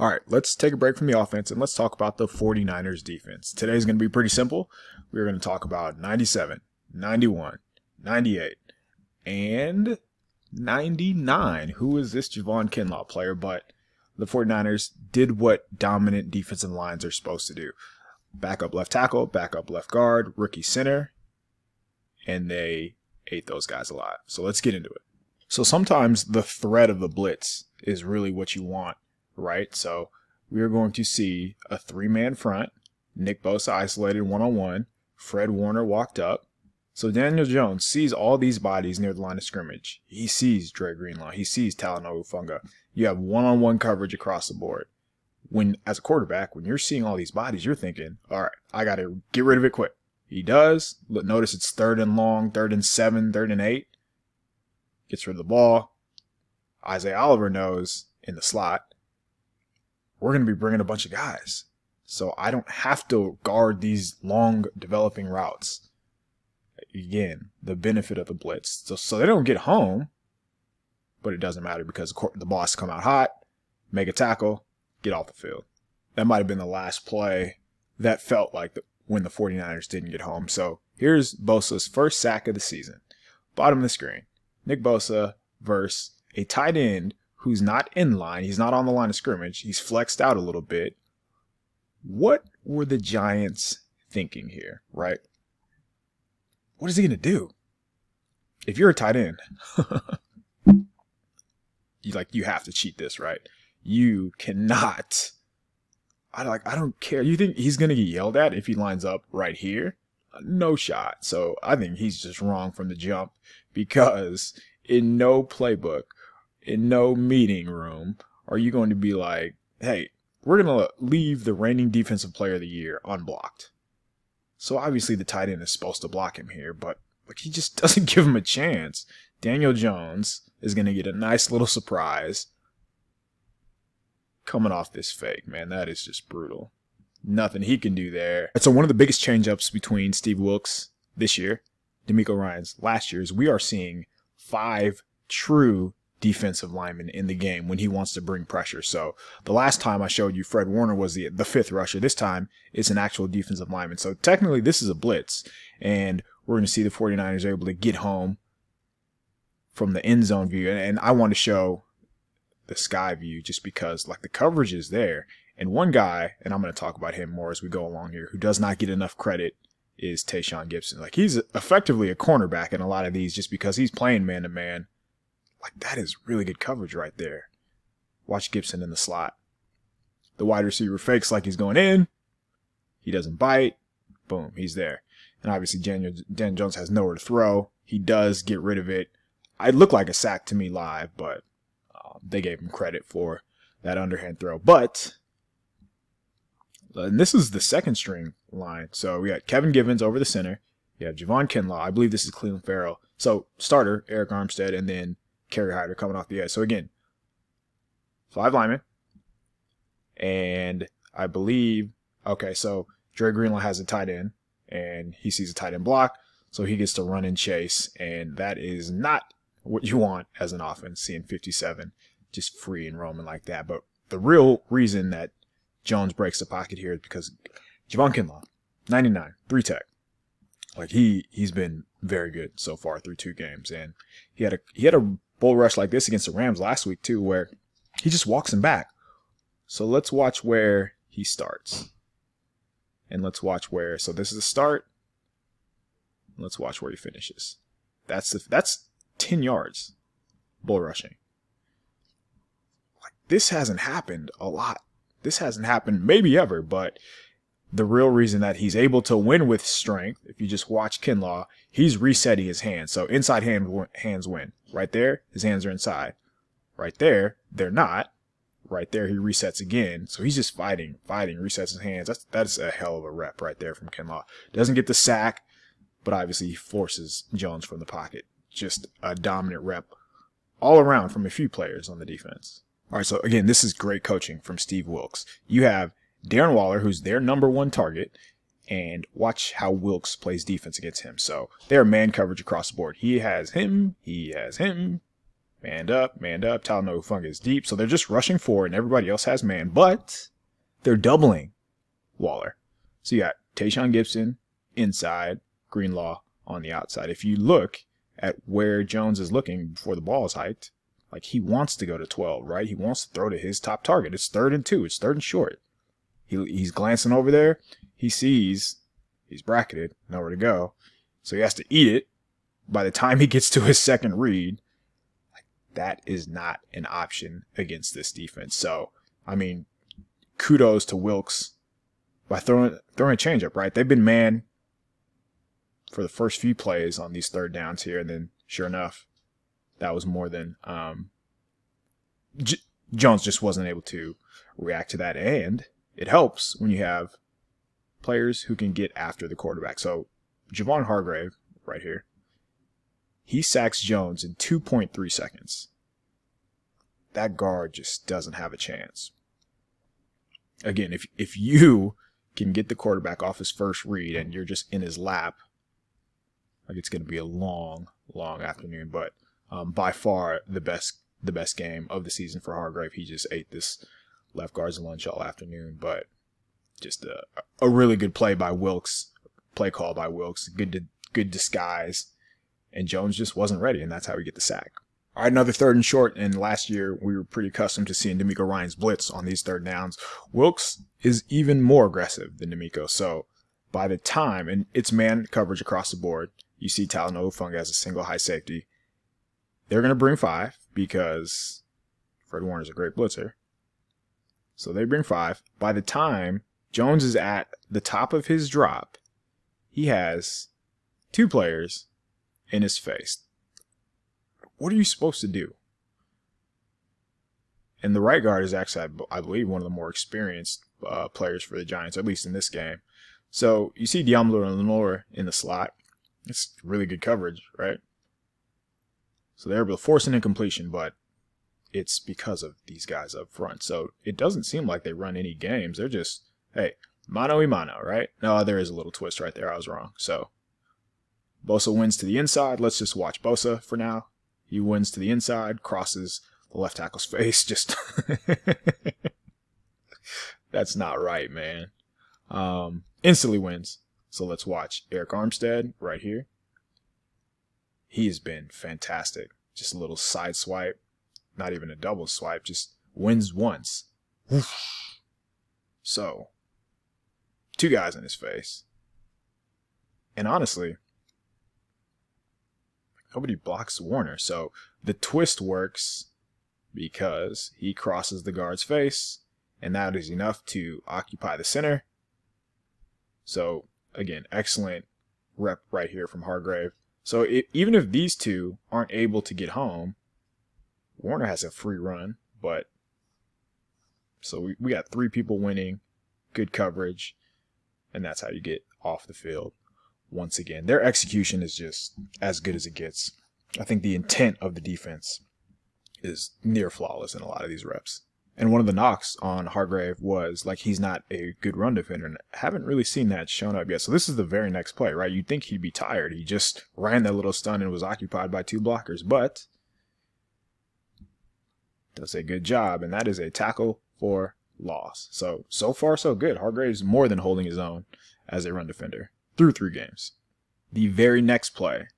All right, let's take a break from the offense and let's talk about the 49ers defense. Today's going to be pretty simple. We're going to talk about 97, 91, 98, and 99. Who is this Javon Kinlaw player? But the 49ers did what dominant defensive lines are supposed to do. Backup left tackle, backup left guard, rookie center, and they ate those guys alive. So let's get into it. So sometimes the threat of the blitz is really what you want, right? So we are going to see a three-man front. Nick Bosa isolated one-on-one. Fred Warner walked up. So Daniel Jones sees all these bodies near the line of scrimmage. He sees Dre Greenlaw. He sees Talanoa Hufanga. You have one-on-one coverage across the board. When, as a quarterback, when you're seeing all these bodies, you're thinking, all right, I got to get rid of it quick. He does. Notice it's 3rd and long, 3rd and 7, 3rd and 8. Gets rid of the ball. Isaiah Oliver knows in the slot, we're going to be bringing a bunch of guys. So I don't have to guard these long developing routes. Again, the benefit of the blitz. So they don't get home, but it doesn't matter because the boss come out hot, make a tackle, get off the field. That might have been the last play that felt like when the 49ers didn't get home. So here's Bosa's first sack of the season. Bottom of the screen. Nick Bosa versus a tight end who's not in line. He's not on the line of scrimmage. He's flexed out a little bit. What were the Giants thinking here, right? What is he going to do? If you're a tight end, you have to cheat this, right? You cannot. I don't care. You think he's going to get yelled at if he lines up right here? No shot. So I think he's just wrong from the jump, because in no playbook, in no meeting room, are you going to be like, hey, we're going to leave the reigning defensive player of the year unblocked. So obviously the tight end is supposed to block him here, but he just doesn't give him a chance. Daniel Jones is going to get a nice little surprise coming off this fake, man. That is just brutal. Nothing he can do there. So one of the biggest change-ups between Steve Wilks this year, D'Amico Ryans last year, is we are seeing 5 true defensive linemen in the game when he wants to bring pressure. So the last time I showed you Fred Warner was the 5th rusher. This time it's an actual defensive lineman. So technically this is a blitz, and we're going to see the 49ers able to get home from the end zone view. And I want to show the sky view just because the coverage is there. And one guy, and I'm going to talk about him more as we go along here, who does not get enough credit is Tayshaun Gibson. He's effectively a cornerback in a lot of these just because he's playing man-to-man. That is really good coverage right there. Watch Gibson in the slot. The wide receiver fakes like he's going in. He doesn't bite. Boom, he's there. And obviously Dan Jones has nowhere to throw. He does get rid of it. It looked like a sack to me live, but they gave him credit for that underhand throw. But and this is the second string line. So we got Kevin Givens over the center. You have Javon Kinlaw. I believe this is Cleveland Farrell. So starter, Arik Armstead, and then Kerry Hyder coming off the edge. So again, 5 linemen. And I believe, okay, so Dre Greenlaw has a tight end, and he sees a tight end block, so he gets to run and chase. And that is not what you want as an offense, seeing 57 just free and roaming like that. But the real reason that Jones breaks the pocket here is because Javon Kinlaw, 99, 3 tech. He's been very good so far through 2 games, and he had a bull rush like this against the Rams last week too, where he just walks him back. So let's watch where he starts, and let's watch where. So this is the start. Let's watch where he finishes. That's 10 yards, bull rushing. This hasn't happened a lot. This hasn't happened maybe ever, but the real reason that he's able to win with strength, if you just watch Kinlaw, he's resetting his hands. So inside hands win. Right there, his hands are inside. Right there, they're not. Right there, he resets again. So he's just fighting, resets his hands. That's a hell of a rep right there from Kinlaw. Doesn't get the sack, but obviously he forces Jones from the pocket. Just a dominant rep all around from a few players on the defense. All right, so again, this is great coaching from Steve Wilks. You have Darren Waller, who's their #1 target, and watch how Wilks plays defense against him. So they're man coverage across the board. He has him, Manned up, manned up. Talanoa Hufanga is deep. So they're just rushing forward and everybody else has man. But they're doubling Waller. So you got Tayshaun Gibson inside, Greenlaw on the outside. If you look at where Jones is looking before the ball is hiked, like he wants to go to 12, right? He wants to throw to his top target. It's 3rd and 2. It's 3rd and short. He's glancing over there. He sees he's bracketed, nowhere to go. So he has to eat it. By the time he gets to his second read, that is not an option against this defense. So, I mean, kudos to Wilkes by throwing a changeup, right? They've been man for the first few plays on these 3rd downs here, and then sure enough, that was more than Jones just wasn't able to react to that. And it helps when you have players who can get after the quarterback. So Javon Hargrave right here, he sacks Jones in 2.3 seconds. That guard just doesn't have a chance. Again, if you can get the quarterback off his first read and you're just in his lap, like it's going to be a long afternoon. But by far the best game of the season for Hargrave. He just ate this left guard's lunch all afternoon. But just a really good play by Wilkes, play call by Wilkes, good disguise. And Jones just wasn't ready, and that's how we get the sack. All right, another 3rd and short, and last year we were pretty accustomed to seeing D'Amico Ryan's blitz on these 3rd downs. Wilkes is even more aggressive than D'Amico, so by the time, and it's man coverage across the board, you see Talanoa Hufanga as a single high safety. They're going to bring 5 because Fred Warner's a great blitzer. So they bring 5. By the time Jones is at the top of his drop, he has 2 players in his face. What are you supposed to do? And the right guard is actually, I believe, one of the more experienced players for the Giants, at least in this game. So you see Diamlo and Lenore in the slot. It's really good coverage, right? So they're able to force an incompletion, but it's because of these guys up front. So it doesn't seem like they run any games. They're just, hey, mano y mano, right? No, there is a little twist right there. I was wrong. So Bosa wins to the inside. Let's just watch Bosa for now. He wins to the inside, crosses the left tackle's face. Just that's not right, man. Instantly wins. So let's watch Arik Armstead right here. He has been fantastic. Just a little side swipe, not even a double swipe, just wins once. So 2 guys in his face. And honestly, nobody blocks Warner. So the twist works because he crosses the guard's face, and that is enough to occupy the center. So again, excellent rep right here from Hargrave. So even if these 2 aren't able to get home, Warner has a free run. But so we got 3 people winning, good coverage, and that's how you get off the field. Once again, their execution is just as good as it gets. I think the intent of the defense is near flawless in a lot of these reps. And one of the knocks on Hargrave was like he's not a good run defender, and I haven't really seen that shown up yet. So this is the very next play, right? You'd think he'd be tired. He just ran that little stun and was occupied by 2 blockers, but does a good job, and that is a tackle for loss. So far so good. Hargrave's more than holding his own as a run defender through 3 games. The very next play,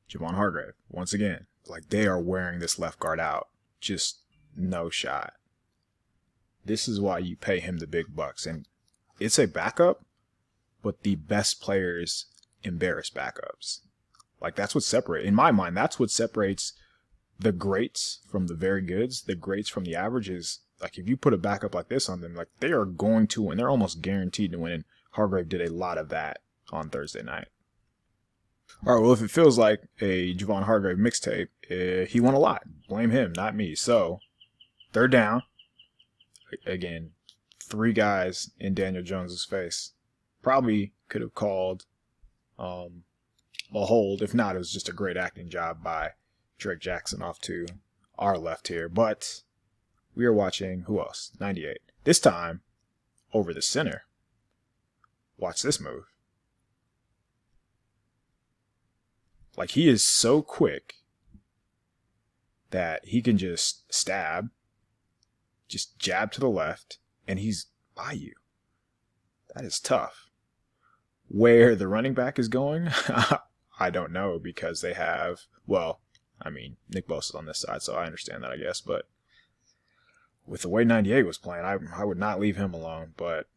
Javon Hargrave, once again, like they are wearing this left guard out. Just no shot. This is why you pay him the big bucks. And it's a backup, but the best players embarrass backups. Like that's what separates, in my mind, that's what separates the greats from the very goods, the greats from the averages. Like if you put a backup like this on them, like they are going to win. They're almost guaranteed to win. And Hargrave did a lot of that on Thursday night. All right, well, if it feels like a Javon Hargrave mixtape, he won a lot. Blame him, not me. So, 3rd down. Again, 3 guys in Daniel Jones's face. Probably could have called a hold. If not, it was just a great acting job by Drake Jackson off to our left here. But we are watching, who else? 98. This time, over the center. Watch this move. Like he is so quick that he can just jab to the left, and he's by you. That is tough. Where the running back is going, I don't know, because they have, well, I mean, Nick Bosa's on this side, so I understand that, I guess. But with the way 98 was playing, I would not leave him alone. But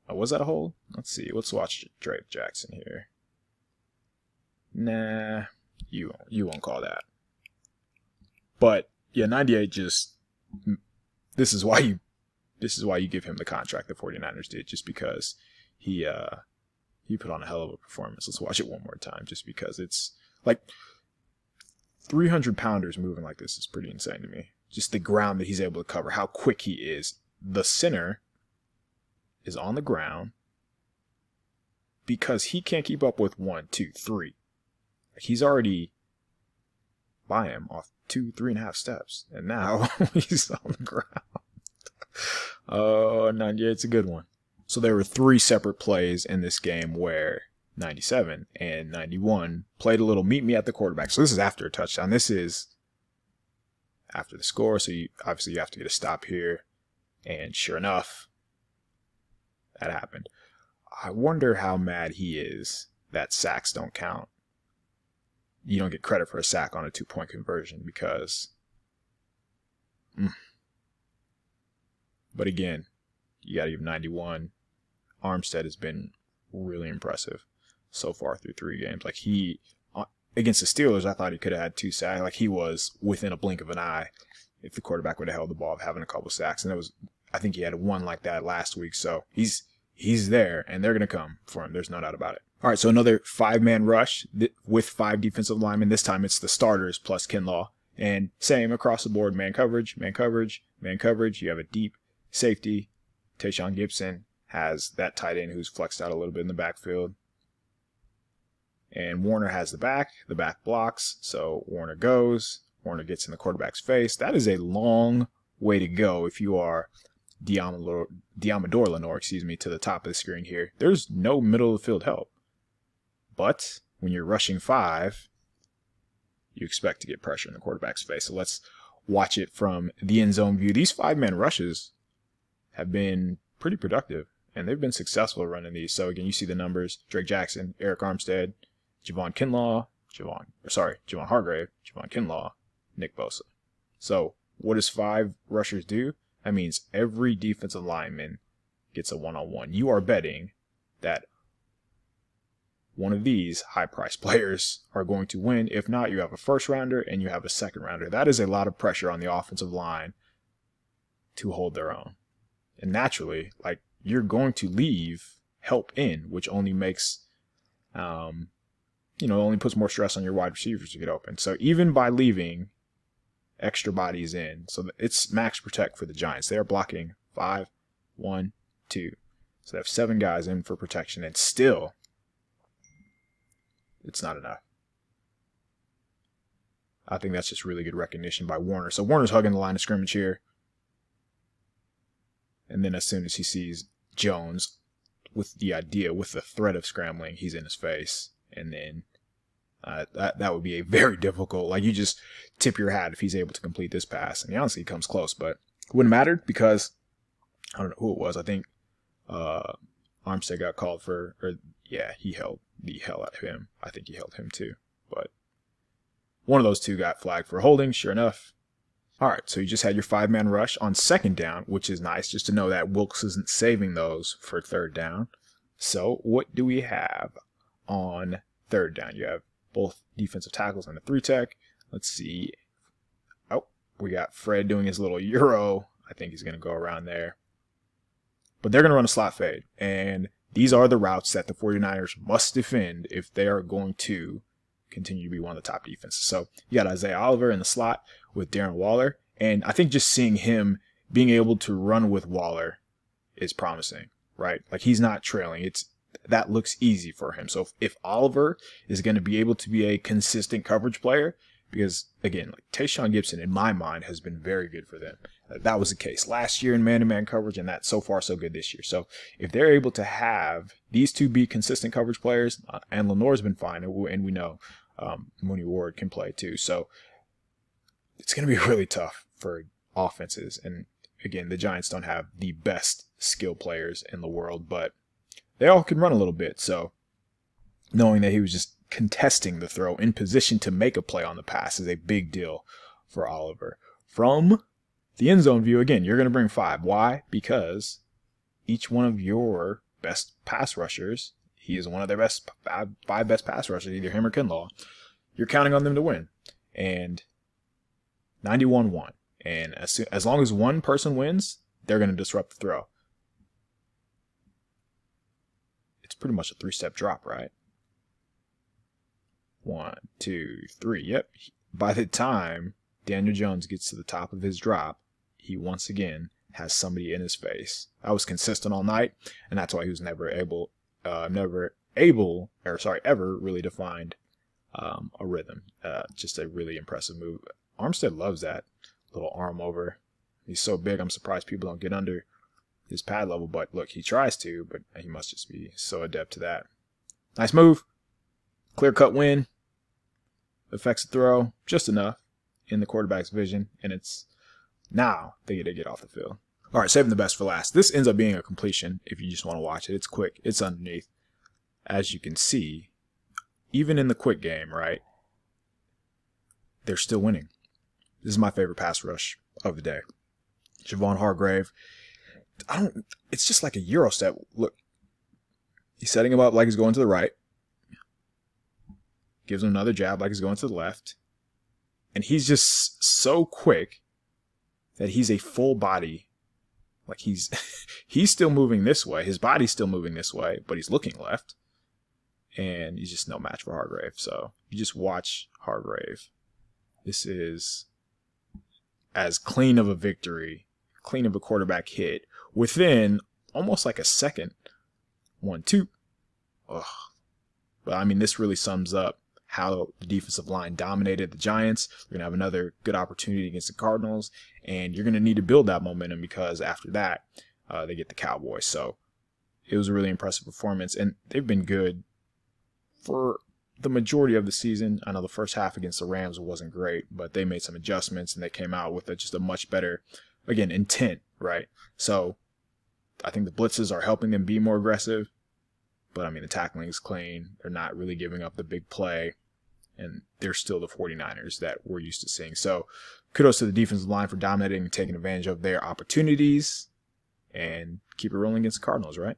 was that a hold? Let's see. Let's watch Drake Jackson here. Nah, you won't call that. But yeah, 98 just, this is why you give him the contract the 49ers did, just because he put on a hell of a performance. Let's watch it one more time, just because it's like 300 pounders moving like this is pretty insane to me. Just the ground that he's able to cover, how quick he is. The center is on the ground because he can't keep up with 1, 2, 3. He's already by him off 2, 3.5 steps, and now he's on the ground. Oh, 98's a good one. So there were 3 separate plays in this game where 97 and 91 played a little meet me at the quarterback. So this is after a touchdown. This is after the score. So obviously you have to get a stop here. And sure enough, that happened. I wonder how mad he is that sacks don't count. You don't get credit for a sack on a 2-point conversion because... But again, you got to give 91. Armstead has been really impressive so far through 3 games. Like against the Steelers, I thought he could have had 2 sacks. Like he was within a blink of an eye if the quarterback would have held the ball of having a couple sacks. And I think he had 1 like that last week. So he's there, and they're going to come for him. There's no doubt about it. All right, so another 5-man rush with 5 defensive linemen. This time it's the starters plus Kinlaw. And same across the board, man coverage, man coverage, man coverage. You have a deep safety. Tayshaun Gibson has that tight end who's flexed out a little bit in the backfield. And Warner has the back blocks. So Warner goes. Warner gets in the quarterback's face. That is a long way to go if you are Diamador Lenore, to the top of the screen here. There's no middle of the field help. But when you're rushing 5, you expect to get pressure in the quarterback's face. So let's watch it from the end zone view. These 5-man rushes have been pretty productive, and they've been successful running these. So again, you see the numbers: Drake Jackson, Arik Armstead, Javon Kinlaw, Javon Hargrave, Javon Kinlaw, Nick Bosa. So what does 5 rushers do? That means every defensive lineman gets a 1-on-1. You are betting that one of these high-priced players are going to win. If not, you have a first-rounder and you have a second-rounder. That is a lot of pressure on the offensive line to hold their own. And naturally, like, you're going to leave help in, which only makes, only puts more stress on your wide receivers to get open. So even by leaving extra bodies in, so it's max protect for the Giants. They are blocking 5, 1, 2. So they have 7 guys in for protection, and still, it's not enough. I think that's just really good recognition by Warner. So Warner's hugging the line of scrimmage here. And then as soon as he sees Jones with the threat of scrambling, he's in his face. And then that would be a very difficult, like, you just tip your hat if he's able to complete this pass. And honestly, he comes close, but it wouldn't matter because I don't know who it was. I think Armstead got called for, he held the hell out of him. I think he held him too. But one of those 2 got flagged for holding, sure enough. All right, so you just had your 5-man rush on 2nd down, which is nice just to know that Wilkes isn't saving those for 3rd down. So what do we have on 3rd down? You have both defensive tackles and a 3-tech. Let's see. Oh, we got Fred doing his little Euro. I think he's going to go around there. But they're going to run a slot fade. And these are the routes that the 49ers must defend if they are going to continue to be one of the top defenses. So you got Isaiah Oliver in the slot with Darren Waller. And I think just seeing him being able to run with Waller is promising, right? Like, he's not trailing. That looks easy for him. So if Oliver is going to be able to be a consistent coverage player, because again, like, Tayshaun Gibson in my mind has been very good for them. That was the case last year in man-to-man coverage, and that's so far so good this year. So if they're able to have these 2 be consistent coverage players, and Lenore's been fine, and we know Mooney Ward can play too. So it's going to be really tough for offenses. And again, the Giants don't have the best skill players in the world, but they all can run a little bit. So knowing that he was just contesting the throw in position to make a play on the pass is a big deal for Oliver. From the end zone view, again, you're going to bring 5. Why? Because each one of your best pass rushers, he is one of their best 5 best pass rushers, either him or Kinlaw. You're counting on them to win. And 91-1. And as long as one person wins, they're going to disrupt the throw. It's pretty much a 3-step drop, right? 1, 2, 3. Yep. By the time Daniel Jones gets to the top of his drop, he once again has somebody in his face. I was consistent all night, and that's why he was ever really defined a rhythm. Just a really impressive move. Armstead loves that little arm over. He's so big, I'm surprised people don't get under his pad level, but look, he tries to, but he must just be so adept to that. Nice move. Clear-cut win. Affects the throw just enough in the quarterback's vision, and it's now they get to get off the field. All right, saving the best for last. This ends up being a completion if you just want to watch it. It's quick. It's underneath. As you can see, even in the quick game, right, they're still winning. This is my favorite pass rush of the day. Javon Hargrave. It's just like a Euro step. Look, he's setting him up like he's going to the right. Gives him another jab like he's going to the left. And he's just so quick that he's a full body. Like he's still moving this way. His body's still moving this way, but he's looking left. And he's just no match for Hargrave. So you just watch Hargrave. This is as clean of a victory, clean of a quarterback hit, within almost like a second. 1, 2. Ugh. But I mean, this really sums up how the defensive line dominated the Giants. They're going to have another good opportunity against the Cardinals, and you're going to need to build that momentum because after that, they get the Cowboys. So it was a really impressive performance, and they've been good for the majority of the season. I know the first half against the Rams wasn't great, but they made some adjustments, and they came out with just a much better, again, intent, right? So I think the blitzes are helping them be more aggressive. But, I mean, the tackling is clean. They're not really giving up the big play. And they're still the 49ers that we're used to seeing. So, kudos to the defensive line for dominating and taking advantage of their opportunities. And keep it rolling against the Cardinals, right?